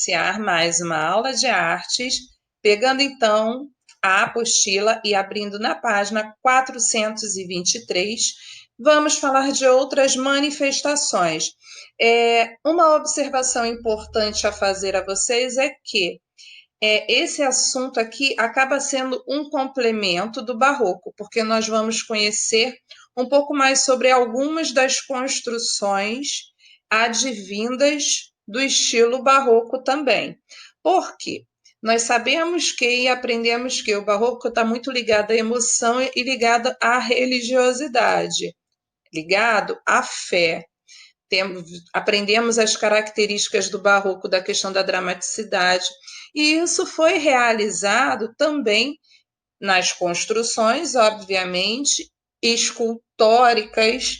iniciar mais uma aula de artes, pegando então a apostila e abrindo na página 423, vamos falar de outras manifestações. Uma observação importante a fazer a vocês é que esse assunto aqui acaba sendo um complemento do barroco, porque nós vamos conhecer um pouco mais sobre algumas das construções advindas do estilo barroco também. Por quê? Nós sabemos que e aprendemos que o barroco está muito ligado à emoção e ligado à religiosidade, ligado à fé. Aprendemos as características do barroco da questão da dramaticidade, e isso foi realizado também nas construções, obviamente, escultóricas,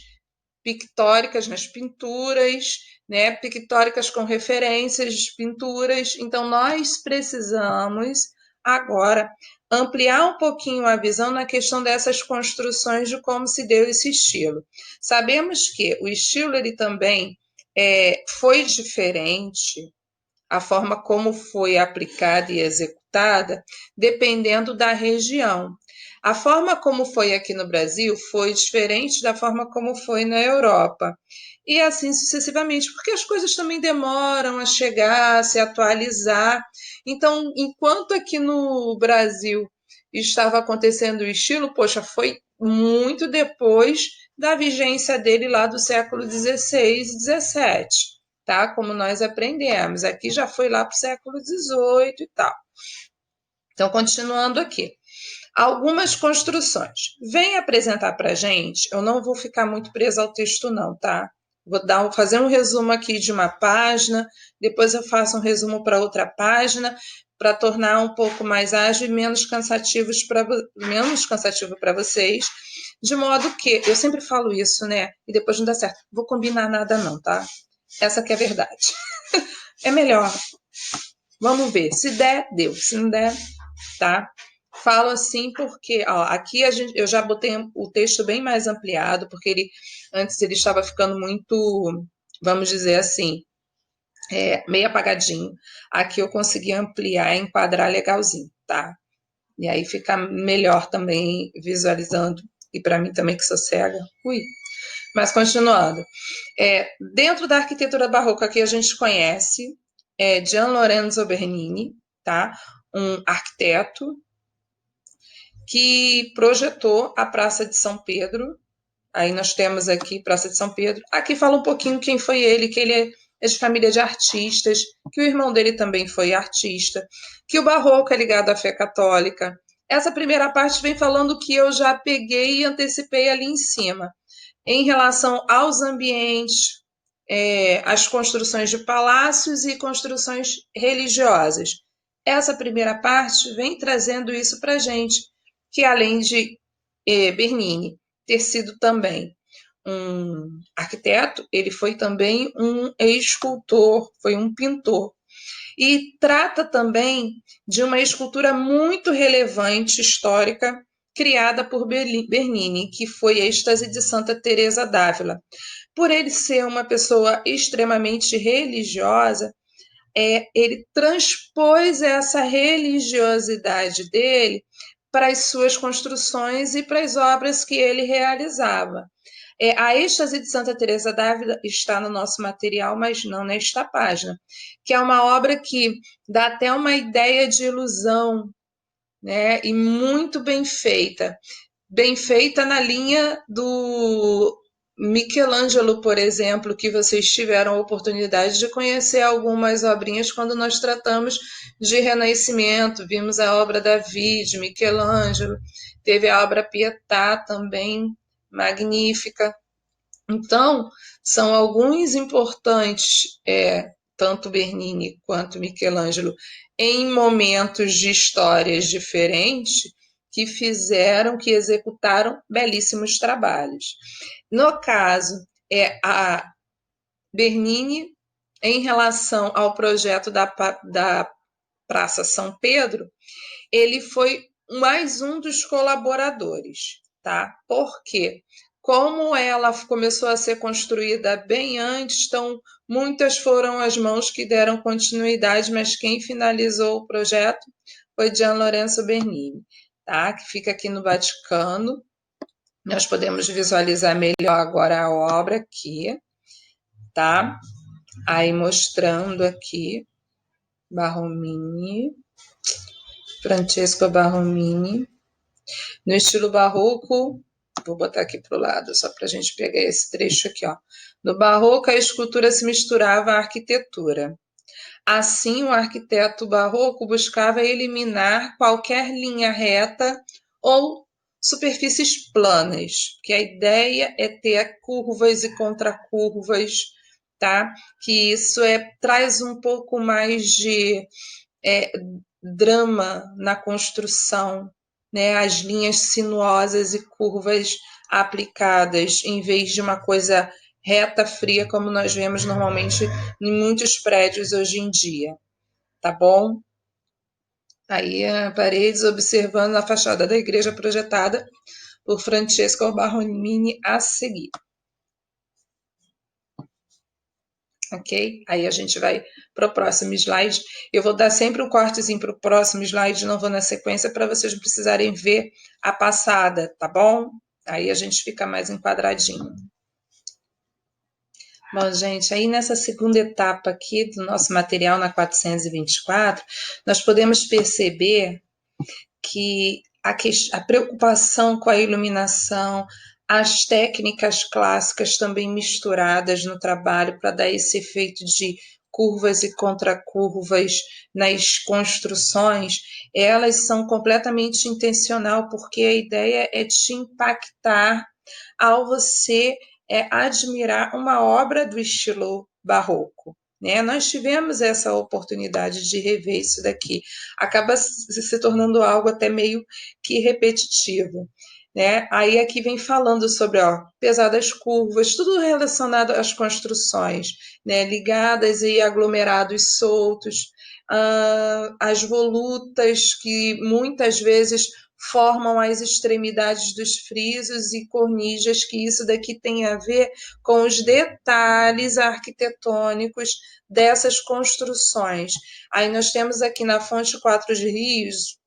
pictóricas nas pinturas, né, pictóricas com referências de pinturas. Então, nós precisamos agora ampliar um pouquinho a visão na questão dessas construções de como se deu esse estilo. Sabemos que o estilo ele também foi diferente, a forma como foi aplicada e executada, dependendo da região. A forma como foi aqui no Brasil foi diferente da forma como foi na Europa. E assim sucessivamente, porque as coisas também demoram a chegar, a se atualizar. Então, enquanto aqui no Brasil estava acontecendo o estilo, poxa, foi muito depois da vigência dele lá do século XVI e XVII, tá? Como nós aprendemos. Aqui já foi lá para o século XVIII e tal. Então, continuando aqui. Algumas construções. Vem apresentar para a gente, eu não vou ficar muito presa ao texto não, tá? Fazer um resumo aqui de uma página, depois eu faço um resumo para outra página, para tornar um pouco mais ágil e menos cansativo para vocês, de modo que, eu sempre falo isso, né? E depois não dá certo. Vou combinar nada não, tá? Essa que é a verdade. É melhor. Vamos ver. Se der, deu. Se não der, tá? Falo assim porque aqui eu já botei o texto bem mais ampliado, porque antes ele estava ficando muito, vamos dizer assim, meio apagadinho. Aqui eu consegui ampliar e enquadrar legalzinho, tá? E aí fica melhor também visualizando, e para mim também que sou cega. Ui. Mas continuando. Dentro da arquitetura barroca que a gente conhece, Gian Lorenzo Bernini, tá? Um arquiteto que projetou a Praça de São Pedro. Aí nós temos aqui Praça de São Pedro. Aqui fala um pouquinho quem foi ele, que ele é de família de artistas, que o irmão dele também foi artista, que o barroco é ligado à fé católica. Essa primeira parte vem falando que eu já peguei e antecipei ali em cima. Em relação aos ambientes, as construções de palácios e construções religiosas. Essa primeira parte vem trazendo isso para a gente, que além de Bernini ter sido também um arquiteto, ele foi também um escultor, foi um pintor. E trata também de uma escultura muito relevante, histórica, criada por Bernini, que foi Êxtase de Santa Teresa d'Ávila. Por ele ser uma pessoa extremamente religiosa, ele transpôs essa religiosidade dele para as suas construções e para as obras que ele realizava. A êxtase de Santa Teresa d'Ávila está no nosso material, mas não nesta página, que é uma obra que dá até uma ideia de ilusão, né? E muito bem feita na linha do Michelangelo, por exemplo, que vocês tiveram a oportunidade de conhecer algumas obrinhas quando nós tratamos de Renascimento, vimos a obra Davi, Michelangelo, teve a obra Pietà também, magnífica. Então, são alguns importantes, tanto Bernini quanto Michelangelo, em momentos de histórias diferentes, que executaram belíssimos trabalhos. No caso, a Bernini, em relação ao projeto da Praça São Pedro, ele foi mais um dos colaboradores, tá? Por quê? como ela começou a ser construída bem antes, então muitas foram as mãos que deram continuidade, mas quem finalizou o projeto foi Gian Lorenzo Bernini, tá? Que fica aqui no Vaticano. Nós podemos visualizar melhor agora a obra aqui, tá? Aí mostrando aqui, Barromini, Francesco Barromini, no estilo barroco. Vou botar aqui para o lado, só para a gente pegar esse trecho aqui, ó. No barroco, a escultura se misturava à arquitetura. Assim, o arquiteto barroco buscava eliminar qualquer linha reta ou superfícies planas, que a ideia é ter curvas e contracurvas, tá? Que isso traz um pouco mais de drama na construção, né? As linhas sinuosas e curvas aplicadas, em vez de uma coisa reta, fria, como nós vemos normalmente em muitos prédios hoje em dia, tá bom? Aí paredes observando a fachada da igreja projetada por Francesco Barromini a seguir. Ok? Aí a gente vai para o próximo slide. Eu vou dar sempre um cortezinho para o próximo slide, não vou na sequência, para vocês não precisarem ver a passada, tá bom? Aí a gente fica mais enquadradinho. Bom, gente, aí nessa segunda etapa aqui do nosso material na 424, nós podemos perceber que a preocupação com a iluminação, as técnicas clássicas também misturadas no trabalho para dar esse efeito de curvas e contracurvas nas construções, elas são completamente intencional, porque a ideia é te impactar ao você admirar uma obra do estilo barroco. Né? Nós tivemos essa oportunidade de rever isso daqui. Acaba se tornando algo até meio que repetitivo. Né? Aí aqui vem falando sobre pesadas curvas, tudo relacionado às construções, né? Ligadas e aglomerados soltos, as volutas que muitas vezes formam as extremidades dos frisos e cornisas, que isso daqui tem a ver com os detalhes arquitetônicos dessas construções. Aí nós temos aqui na Fonte Quatro de Rios,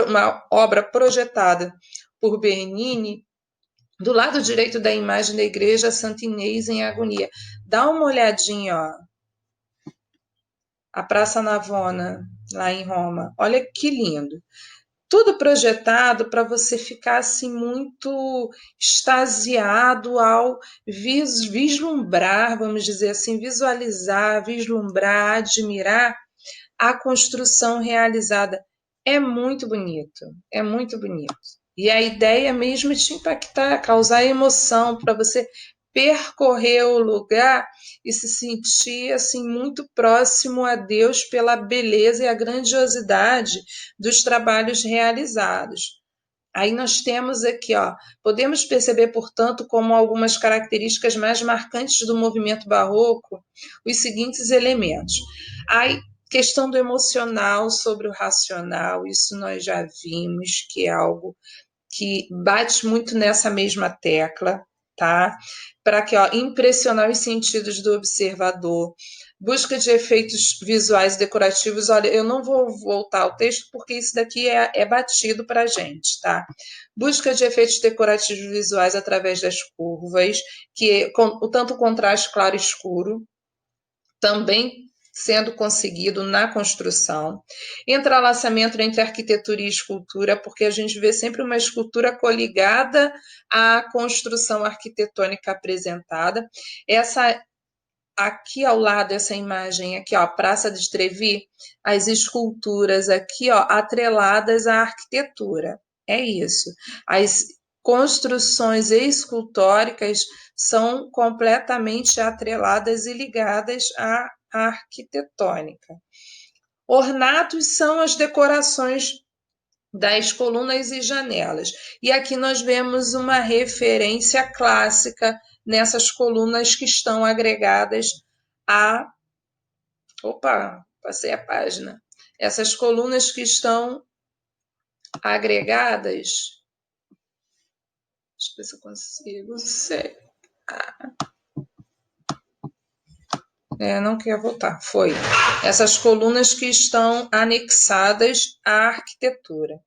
uma obra projetada por Bernini, do lado direito da imagem da igreja Santa Inês em Agonia. Dá uma olhadinha, ó. A Praça Navona, lá em Roma. Olha que lindo. Tudo projetado para você ficar assim muito extasiado ao vislumbrar, vamos dizer assim, visualizar, vislumbrar, admirar a construção realizada. É muito bonito, é muito bonito. E a ideia mesmo é te impactar, causar emoção, para você percorrer o lugar e se sentir assim muito próximo a Deus pela beleza e a grandiosidade dos trabalhos realizados. Aí nós temos aqui, podemos perceber, portanto, como algumas características mais marcantes do movimento barroco, os seguintes elementos. A questão do emocional sobre o racional, isso nós já vimos, que é algo que bate muito nessa mesma tecla, tá? Para que, impressionar os sentidos do observador. Busca de efeitos visuais e decorativos. Olha, eu não vou voltar ao texto porque isso daqui é batido para a gente, tá? Busca de efeitos decorativos visuais através das curvas, que tanto o contraste claro e escuro, também sendo conseguido na construção, entrelaçamento entre arquitetura e escultura, porque a gente vê sempre uma escultura coligada à construção arquitetônica apresentada. Essa aqui ao lado, essa imagem aqui, Praça de Trevi, as esculturas aqui, atreladas à arquitetura. É isso. As construções escultóricas são completamente atreladas e ligadas à arquitetônica. Ornatos são as decorações das colunas e janelas. E aqui nós vemos uma referência clássica nessas colunas que estão agregadas a... Opa, passei a página. Essas colunas que estão agregadas Deixa eu ver se eu consigo. Sei. Não quer voltar. Foi. Essas colunas que estão anexadas à arquitetura.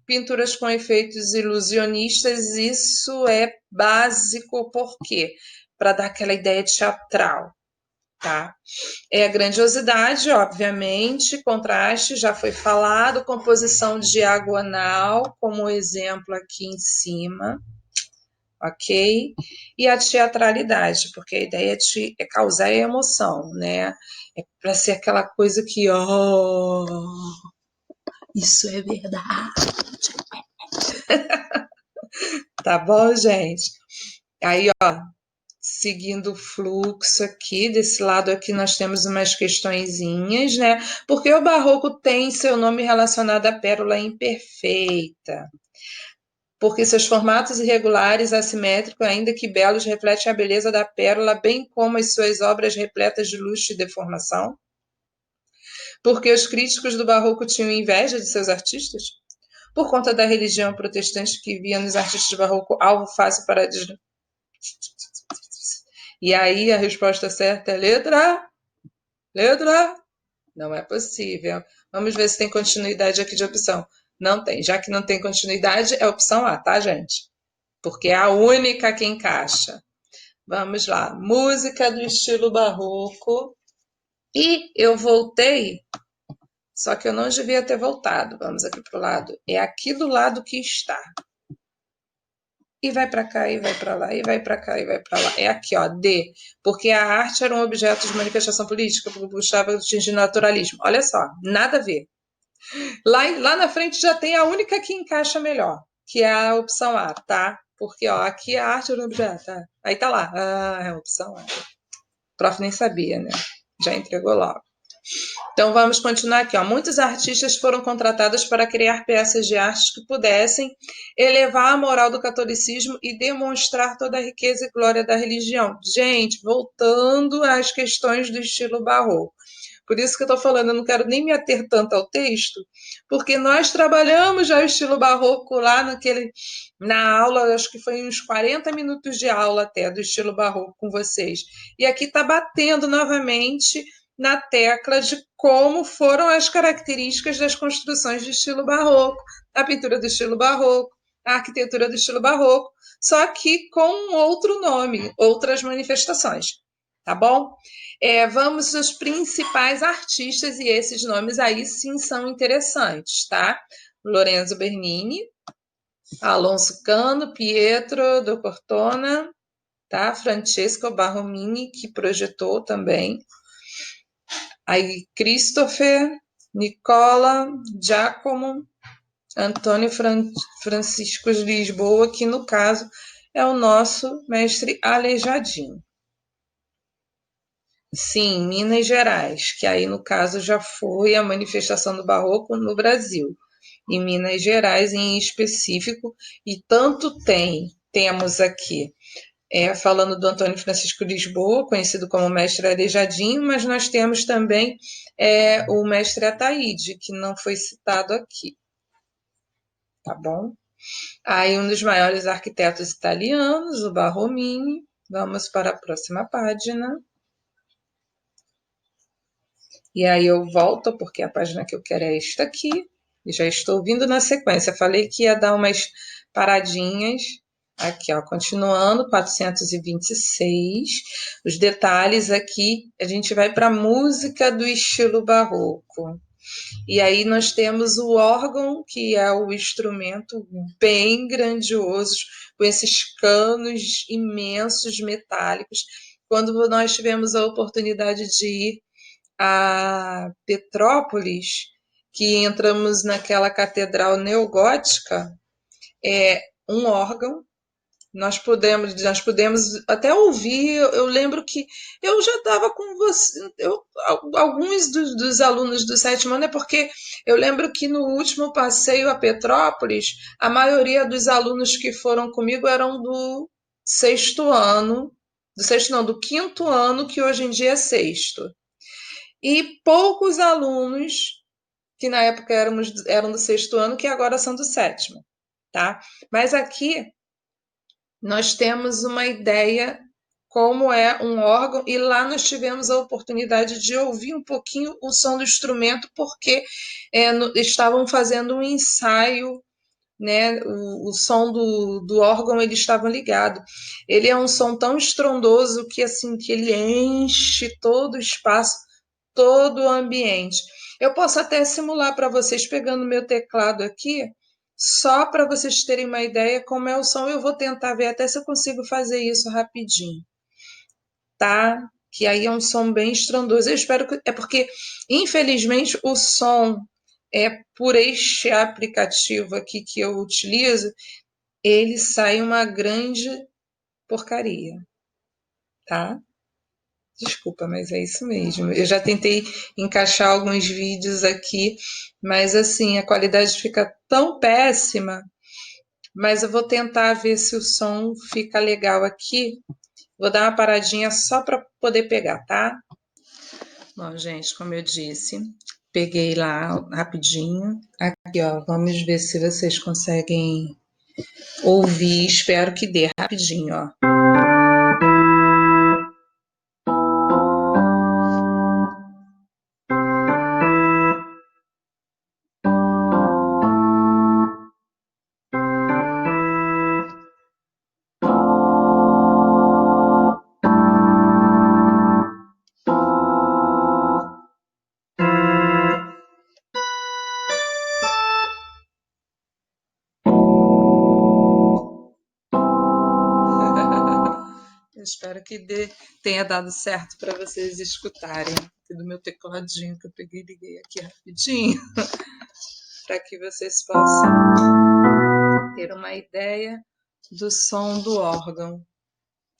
Pinturas com efeitos ilusionistas, isso é básico, por quê? Para dar aquela ideia teatral, tá? É a grandiosidade, obviamente, contraste, já foi falado, composição diagonal, como exemplo aqui em cima, ok? E a teatralidade, porque a ideia é causar emoção, né? É para ser aquela coisa que, isso é verdade. Tá bom, gente? Aí, seguindo o fluxo aqui, desse lado aqui nós temos umas questõezinhas, né? Porque o barroco tem seu nome relacionado à pérola imperfeita. Porque seus formatos irregulares, assimétricos, ainda que belos, refletem a beleza da pérola, bem como as suas obras repletas de luxo e deformação. Porque os críticos do barroco tinham inveja de seus artistas? Por conta da religião protestante que via nos artistas barroco alvo fácil para E aí a resposta certa é letra A. Letra A. Não é possível. Vamos ver se tem continuidade aqui de opção. Não tem. Já que não tem continuidade, é a opção A, tá, gente? Porque é a única que encaixa. Vamos lá. Música do estilo barroco. E eu voltei, só que eu não devia ter voltado. Vamos aqui para o lado. É aqui do lado que está. E vai para cá, e vai para lá, e vai para cá, e vai para lá. É aqui, ó, D. Porque a arte era um objeto de manifestação política, buscava atingir naturalismo. Olha só, nada a ver. Lá na frente já tem a única que encaixa melhor, que é a opção A, tá? Porque, ó, aqui a arte era um objeto, tá? Aí tá lá. Ah, é a opção A. O prof nem sabia, né? Já entregou logo. Então vamos continuar aqui. Ó. Muitos artistas foram contratados para criar peças de arte que pudessem elevar a moral do catolicismo e demonstrar toda a riqueza e glória da religião. Gente, voltando às questões do estilo barroco. Por isso que eu estou falando, eu não quero nem me ater tanto ao texto, porque nós trabalhamos já o estilo barroco lá na aula, acho que foi uns 40 minutos de aula até do estilo barroco com vocês. E aqui está batendo novamente na tecla de como foram as características das construções do estilo barroco, a pintura do estilo barroco, a arquitetura do estilo barroco, só que com outro nome, outras manifestações, tá bom? Vamos aos principais artistas, e esses nomes aí sim são interessantes, tá? Lorenzo Bernini, Alonso Cano, Pietro do Cortona, tá? Francesco Barromini, que projetou também. Aí Christopher, Nicola, Giacomo, Antônio Francisco de Lisboa, que no caso é o nosso mestre Aleijadinho. Sim, Minas Gerais, que aí no caso já foi a manifestação do barroco no Brasil. Em Minas Gerais em específico, e tanto temos aqui falando do Antônio Francisco Lisboa, conhecido como mestre Aleijadinho, mas nós temos também o mestre Ataíde, que não foi citado aqui. Tá bom? Aí um dos maiores arquitetos italianos, o Barromini. Vamos para a próxima página. E aí eu volto, porque a página que eu quero é esta aqui. E já estou vindo na sequência. Falei que ia dar umas paradinhas. Aqui, ó, continuando, 426. Os detalhes aqui, a gente vai para a música do estilo barroco. E aí nós temos o órgão, que é o instrumento bem grandioso, com esses canos imensos metálicos. Quando nós tivemos a oportunidade de ir a Petrópolis, que entramos naquela catedral neogótica, é um órgão. Nós podemos até ouvir. Eu lembro que eu já estava com você. Alguns dos alunos do sétimo ano, é porque eu lembro que no último passeio a Petrópolis, a maioria dos alunos que foram comigo eram do sexto ano, do sexto não, do quinto ano, que hoje em dia é sexto. E poucos alunos que na época eram do sexto ano, que agora são do sétimo, tá? Mas aqui nós temos uma ideia como é um órgão, e lá nós tivemos a oportunidade de ouvir um pouquinho o som do instrumento, porque estavam fazendo um ensaio, né? O som do órgão ele estava ligado. Ele é um som tão estrondoso que assim que ele enche todo o espaço, todo o ambiente. Eu posso até simular para vocês pegando meu teclado aqui, só para vocês terem uma ideia como é o som. Eu vou tentar ver até se eu consigo fazer isso rapidinho, tá? Que aí é um som bem estrondoso. Eu espero que. É porque, infelizmente, o som por este aplicativo aqui que eu utilizo, ele sai uma grande porcaria, tá? Desculpa, mas é isso mesmo. Eu já tentei encaixar alguns vídeos aqui, mas assim, a qualidade fica tão péssima. Mas eu vou tentar ver se o som fica legal aqui. Vou dar uma paradinha só para poder pegar, tá? Bom, gente, como eu disse, peguei lá rapidinho. Aqui, ó, vamos ver se vocês conseguem ouvir. Espero que dê rapidinho, ó. Eu espero que tenha dado certo para vocês escutarem aqui do meu tecladinho que eu peguei e liguei aqui rapidinho, para que vocês possam ter uma ideia do som do órgão.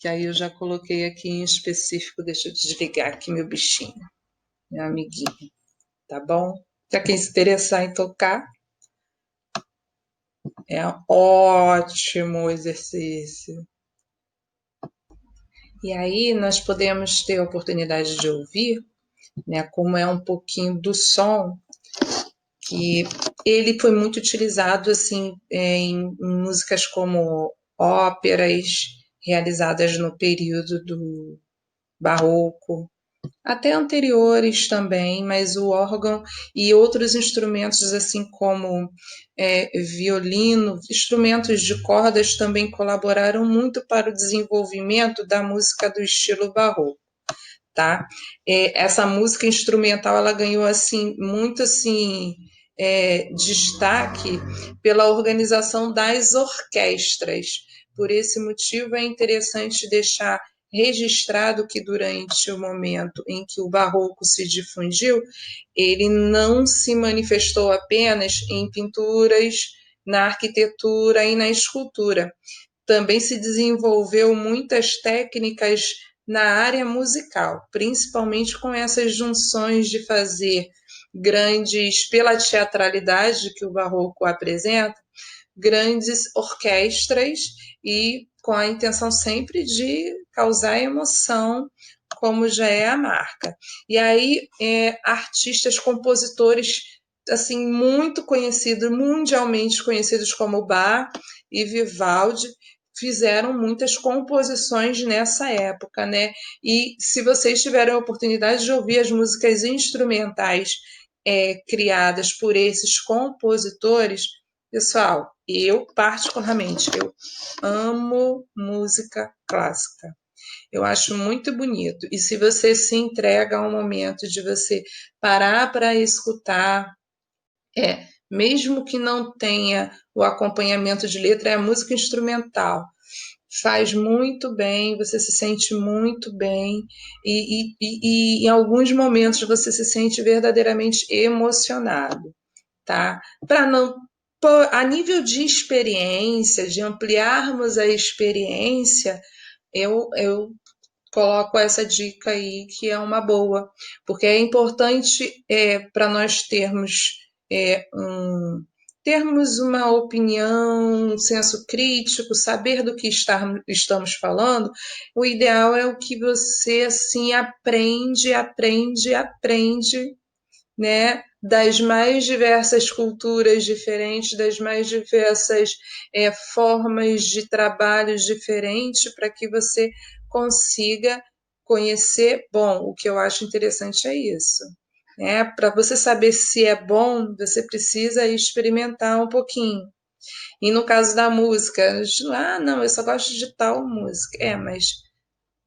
Que aí eu já coloquei aqui em específico. Deixa eu desligar aqui meu bichinho, meu amiguinho, tá bom? Para quem se interessar em tocar, é um ótimo exercício. E aí nós podemos ter a oportunidade de ouvir, né, como é um pouquinho do som, que ele foi muito utilizado assim em músicas como óperas realizadas no período do barroco, até anteriores também, mas o órgão e outros instrumentos assim como violino, instrumentos de cordas também colaboraram muito para o desenvolvimento da música do estilo barroco, tá? Essa música instrumental ela ganhou assim muito assim destaque pela organização das orquestras. Por esse motivo é interessante deixar registrado que durante o momento em que o barroco se difundiu, ele não se manifestou apenas em pinturas, na arquitetura e na escultura. Também se desenvolveu muitas técnicas na área musical, principalmente com essas junções de fazer grandes, pela teatralidade que o barroco apresenta, grandes orquestras e com a intenção sempre de causar emoção, como já é a marca. E aí, artistas, compositores, assim, muito conhecidos, mundialmente conhecidos como Bach e Vivaldi, fizeram muitas composições nessa época, né? E se vocês tiverem a oportunidade de ouvir as músicas instrumentais criadas por esses compositores, pessoal, eu particularmente, eu amo música clássica. Eu acho muito bonito. E se você se entrega ao momento de você parar para escutar, mesmo que não tenha o acompanhamento de letra, é a música instrumental. Faz muito bem, você se sente muito bem, e em alguns momentos você se sente verdadeiramente emocionado, tá? Para não. A nível de experiência, de ampliarmos a experiência, eu coloco essa dica aí que é uma boa, porque é importante para nós termos uma opinião, um senso crítico, saber do que estamos falando. O ideal é o que você assim aprende, né, das mais diversas culturas diferentes, das mais diversas formas de trabalhos diferentes, para que você consiga conhecer. Bom, o que eu acho interessante é isso. Para você saber se é bom, você precisa experimentar um pouquinho. E no caso da música, não, eu só gosto de tal música. Mas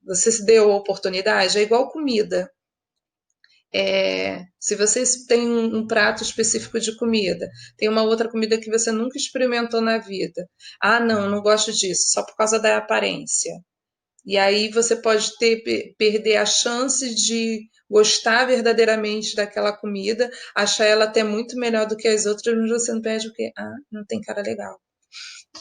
você se deu a oportunidade, é igual comida. Se você tem um prato específico de comida, tem uma outra comida que você nunca experimentou na vida. Ah, não gosto disso, só por causa da aparência. E aí você pode perder a chance de gostar verdadeiramente daquela comida, achar ela até muito melhor do que as outras, mas você não perde porque, não tem cara legal.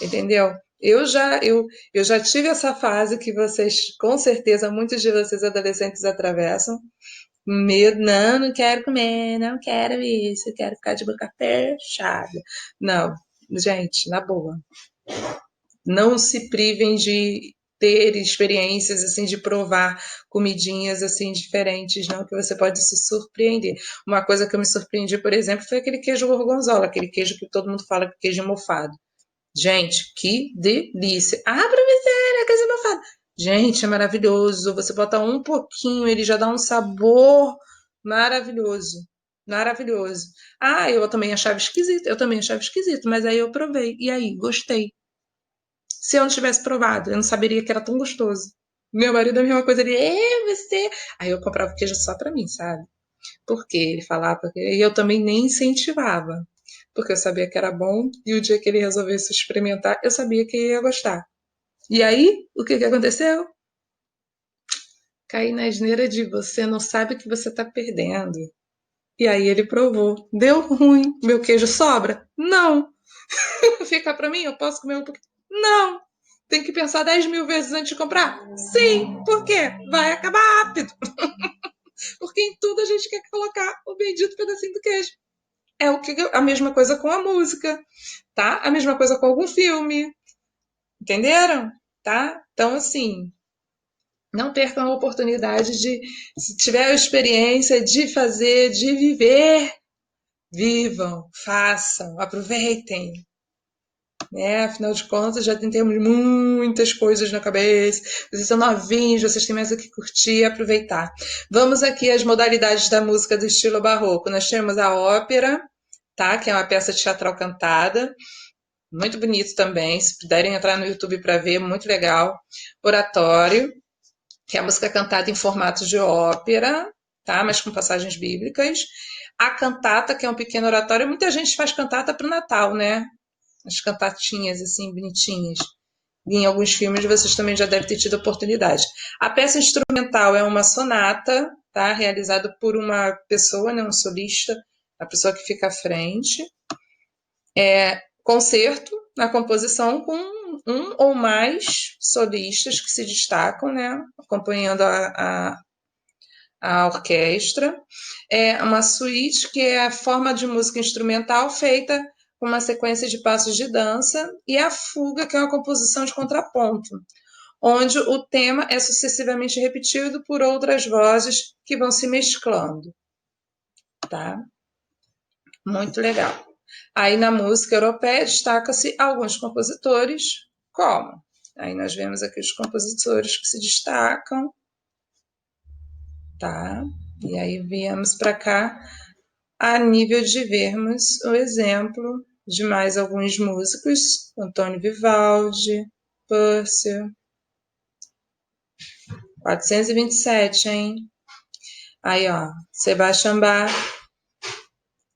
Entendeu? Eu já tive essa fase que vocês, com certeza, muitos de vocês adolescentes atravessam. Medo, não quero comer, não quero isso, quero ficar de boca fechada. Não, gente, na boa. Não se privem de ter experiências assim, de provar comidinhas assim diferentes, não, que você pode se surpreender. Uma coisa que eu me surpreendi, por exemplo, foi aquele queijo gorgonzola, aquele queijo que todo mundo fala que é queijo mofado. Gente, que delícia! Professora, queijo mofado. Gente, é maravilhoso. Você bota um pouquinho, ele já dá um sabor maravilhoso. Maravilhoso. Eu também achava esquisito. Eu também achava esquisito, mas aí eu provei. E aí, gostei. Se eu não tivesse provado, eu não saberia que era tão gostoso. Meu marido é a mesma coisa, ele, você. Aí eu comprava queijo só pra mim, sabe? Porque ele falava, e eu também nem incentivava. Porque eu sabia que era bom, e o dia que ele resolvesse experimentar, eu sabia que ia gostar. E aí, o que aconteceu? Caí na asneira de você não sabe o que você tá perdendo. E aí ele provou. Deu ruim. Meu queijo sobra? Não. Fica pra mim? Eu posso comer um pouquinho? Não. Tem que pensar 10.000 vezes antes de comprar? Sim. Por quê? Vai acabar rápido. Porque em tudo a gente quer colocar o bendito pedacinho do queijo. É a mesma coisa com a música, tá? A mesma coisa com algum filme. Entenderam? Tá? Então, assim, não percam a oportunidade de, se tiver a experiência de fazer, de viver, vivam, façam, aproveitem. Afinal de contas, já temos muitas coisas na cabeça. Vocês são novinhos, vocês têm mais o que curtir e aproveitar. Vamos aqui às modalidades da música do estilo barroco. Nós temos a ópera, tá? Que é uma peça teatral cantada. Muito bonito também. Se puderem entrar no YouTube para ver, muito legal. Oratório, que é a música cantada em formato de ópera, tá? Mas com passagens bíblicas. A cantata, que é um pequeno oratório. Muita gente faz cantata para o Natal, né? As cantatinhas, assim, bonitinhas. E em alguns filmes vocês também já devem ter tido oportunidade. A peça instrumental é uma sonata, tá? Realizada por uma pessoa, né? Um solista, a pessoa que fica à frente. Concerto na composição com um ou mais solistas que se destacam, né? Acompanhando a orquestra. É uma suíte, que é a forma de música instrumental feita com uma sequência de passos de dança, e a fuga, que é uma composição de contraponto, onde o tema é sucessivamente repetido por outras vozes que vão se mesclando. Tá? Muito legal. Aí na música europeia destaca-se alguns compositores, como? Aí nós vemos aqui os compositores que se destacam, tá? E aí viemos para cá a nível de vermos o exemplo de mais alguns músicos, Antônio Vivaldi, Purcell, 427, hein? Aí, ó, Sebastian Bach,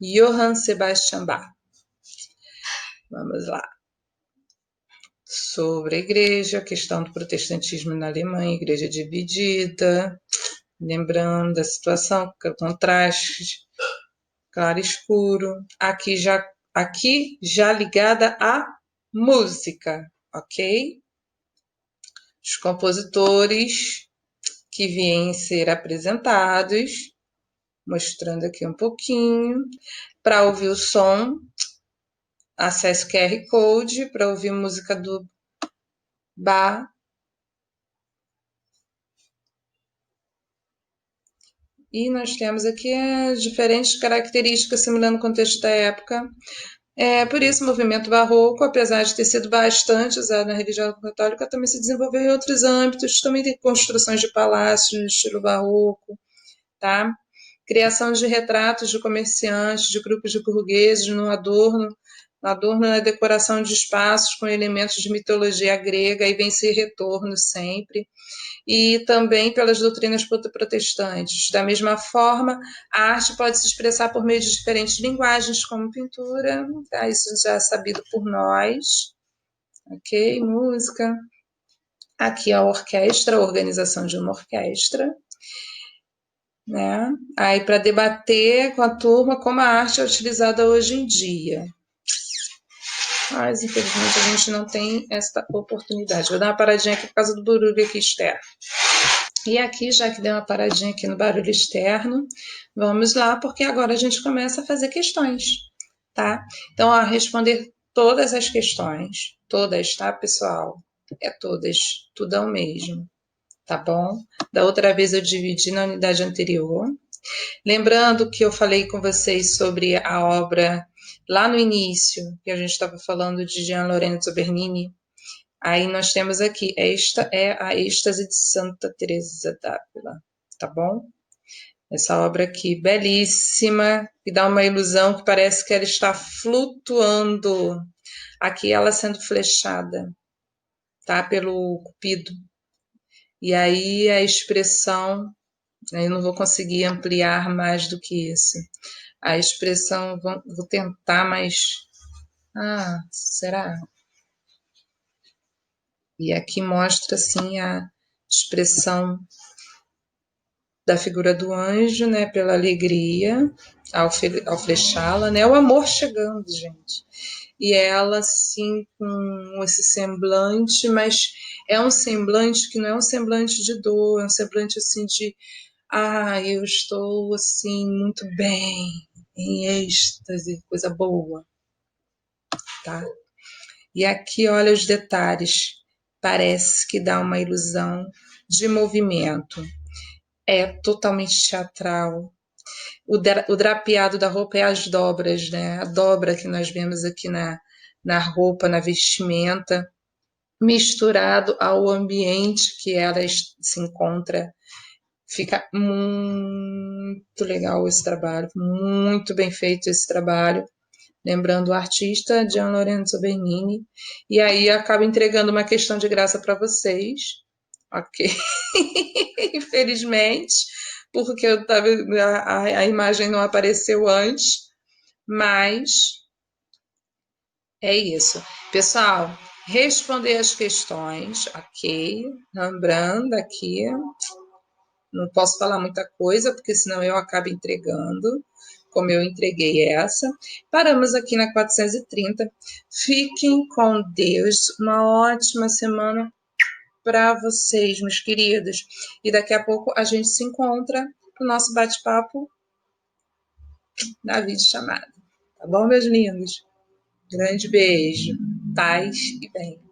Johann Sebastian Bach. Vamos lá. Sobre a igreja, a questão do protestantismo na Alemanha, igreja dividida, lembrando da situação, contraste, claro e escuro. Aqui já ligada à música, ok? Os compositores que vêm ser apresentados, mostrando aqui um pouquinho. Para ouvir o som, acesse o QR Code para ouvir música do Bach. E nós temos aqui diferentes características simulando o contexto da época. Por isso, o movimento barroco, apesar de ter sido bastante usado na religião católica, também se desenvolveu em outros âmbitos. Também tem construções de palácios no estilo barroco, tá? Criação de retratos de comerciantes, de grupos de burgueses no adorno na decoração de espaços com elementos de mitologia grega e vem ser retorno sempre, e também pelas doutrinas protestantes. Da mesma forma, a arte pode se expressar por meio de diferentes linguagens, como pintura, tá? Isso já é sabido por nós, ok? Música. Aqui a orquestra, a organização de uma orquestra, né? Aí para debater com a turma como a arte é utilizada hoje em dia. Mas infelizmente a gente não tem essa oportunidade. Vou dar uma paradinha aqui por causa do barulho aqui externo. E aqui, já que deu uma paradinha aqui no barulho externo, vamos lá, porque agora a gente começa a fazer questões, tá? Então, a responder todas as questões, todas, tá, pessoal? Todas, tudão mesmo, tá bom? Da outra vez eu dividi na unidade anterior. Lembrando que eu falei com vocês sobre a obra lá no início, que a gente estava falando de Gian Lorenzo Bernini. Aí nós temos aqui, esta é a Êxtase de Santa Teresa d'Ávila, tá bom? Essa obra aqui, belíssima, que dá uma ilusão que parece que ela está flutuando. Aqui ela sendo flechada, tá? Pelo Cupido. E aí a expressão, eu não vou conseguir ampliar mais do que isso. A expressão, vou tentar, mas... será? E aqui mostra, assim, a expressão da figura do anjo, né, pela alegria ao flechá-la, né, o amor chegando, gente. E ela, assim, com esse semblante, mas é um semblante que não é um semblante de dor, é um semblante, assim, de eu estou, assim, muito bem, em êxtase, coisa boa, tá? E aqui, olha os detalhes, parece que dá uma ilusão de movimento. É totalmente teatral. O drapeado da roupa é as dobras, né? A dobra que nós vemos aqui na roupa, na vestimenta, misturado ao ambiente que ela se encontra. Fica muito legal esse trabalho, muito bem feito esse trabalho. Lembrando o artista Gian Lorenzo Bernini. E aí acaba entregando uma questão de graça para vocês. Ok. Infelizmente, porque a imagem não apareceu antes, mas é isso. Pessoal, responder as questões, ok. Lembrando aqui, não posso falar muita coisa, porque senão eu acabo entregando, como eu entreguei essa. Paramos aqui na 430. Fiquem com Deus. Uma ótima semana para vocês, meus queridos. E daqui a pouco a gente se encontra no nosso bate-papo na videochamada. Tá bom, meus lindos? Grande beijo, paz e bem.